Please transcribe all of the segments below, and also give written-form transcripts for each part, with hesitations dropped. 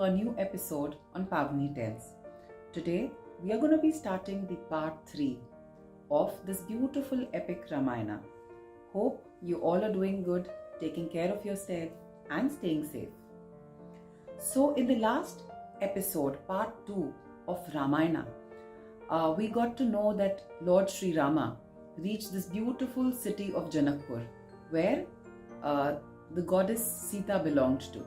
a new episode on Pavani Tales. Today we are going to be starting the part 3 of this beautiful epic Ramayana. Hope you all are doing good, taking care of yourself and staying safe. So in the last episode, part 2 of Ramayana, we got to know that Lord Sri Rama reached this beautiful city of Janakpur where the goddess Sita belonged to.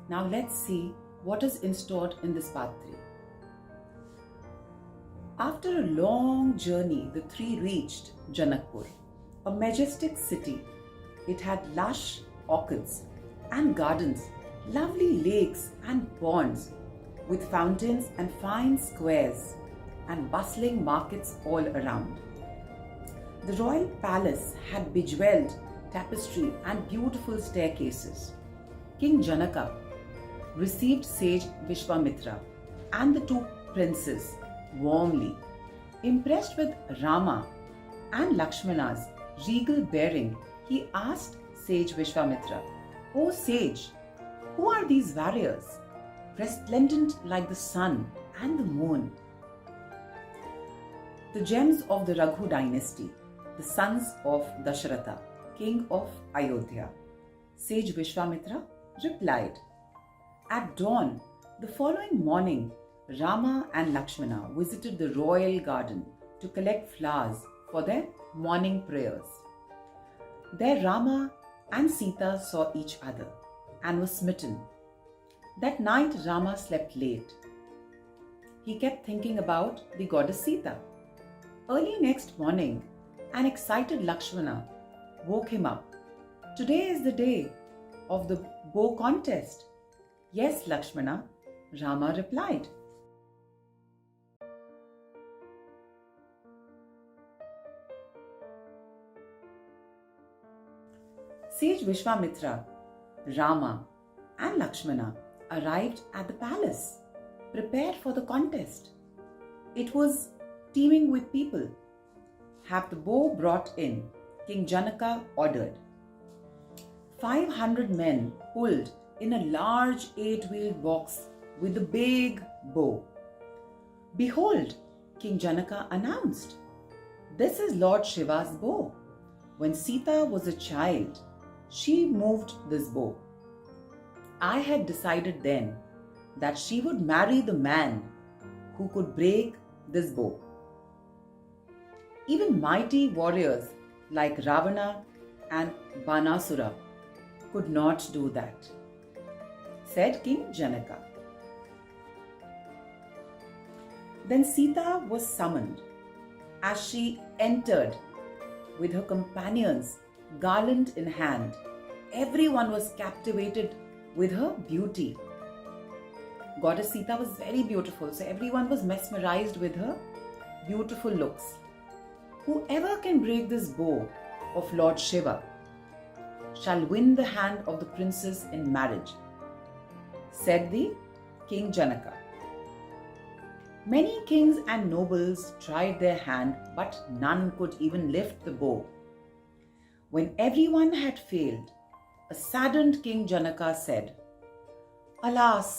Now let's see what is installed in this part 3. After a long journey, the three reached Janakpur, a majestic city. It had lush orchards and gardens, lovely lakes and ponds, with fountains and fine squares and bustling markets all around. The royal palace had bejeweled tapestry and beautiful staircases. King Janaka received sage Vishwamitra and the two princes warmly. Impressed with Rama and Lakshmana's regal bearing, he asked sage Vishwamitra, "O sage, who are these warriors, resplendent like the sun and the moon?" The gems of the Raghu dynasty, the sons of Dasharatha, king of Ayodhya. Sage Vishwamitra replied. At dawn, the following morning, Rama and Lakshmana visited the royal garden to collect flowers for their morning prayers. There Rama and Sita saw each other and was smitten. That night Rama slept late. He kept thinking about the goddess Sita. Early next morning, an excited Lakshmana woke him up. "Today is the day of the bow contest." "Yes, Lakshmana," Rama replied. Sage Vishwamitra, Rama and Lakshmana arrived at the palace, prepared for the contest. It was teeming with people. "Have the bow brought in," King Janaka ordered. 500 men pulled in a large 8-wheeled box with a big bow. "Behold," King Janaka announced, "this is Lord Shiva's bow. When Sita was a child, she moved this bow. I had decided then that she would marry the man who could break this bow. Even mighty warriors like Ravana and Banasura could not do that," said King Janaka. Then Sita was summoned. As she entered with her companions, garland in hand, everyone was captivated with her beauty. Goddess Sita was very beautiful, so everyone was mesmerized with her beautiful looks. "Whoever can break this bow of Lord Shiva shall win the hand of the princess in marriage," said the King Janaka. Many kings and nobles tried their hand, but none could even lift the bow. When everyone had failed, a saddened King Janaka said, "Alas,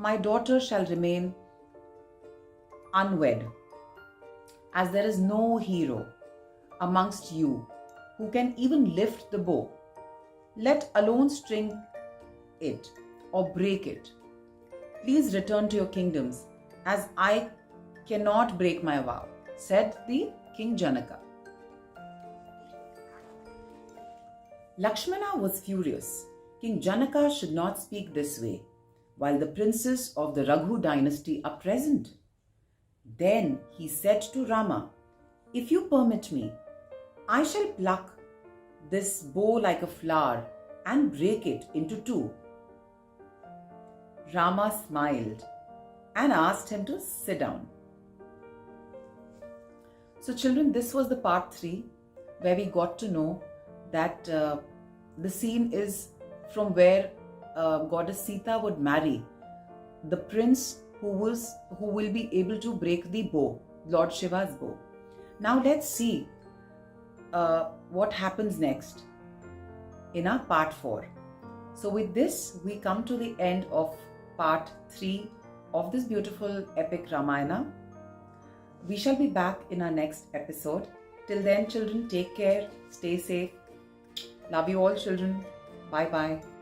my daughter shall remain unwed, as there is no hero amongst you who can even lift the bow, let alone string it or break it. Please return to your kingdoms, as I cannot break my vow," said the King Janaka. Lakshmana was furious. King Janaka should not speak this way while the princes of the Raghu dynasty are present. Then he said to Rama, "If you permit me, I shall pluck this bow like a flower and break it into two." Rama smiled and asked him to sit down. So children, this was the part 3 where we got to know that the scene is from where goddess Sita would marry the prince who will be able to break the bow, Lord Shiva's bow. Now let's see what happens next in our part 4. So with this, we come to the end of part 3 of this beautiful epic Ramayana. We shall be back in our next episode. Till then, children, take care, stay safe. Love you all, children. Bye bye.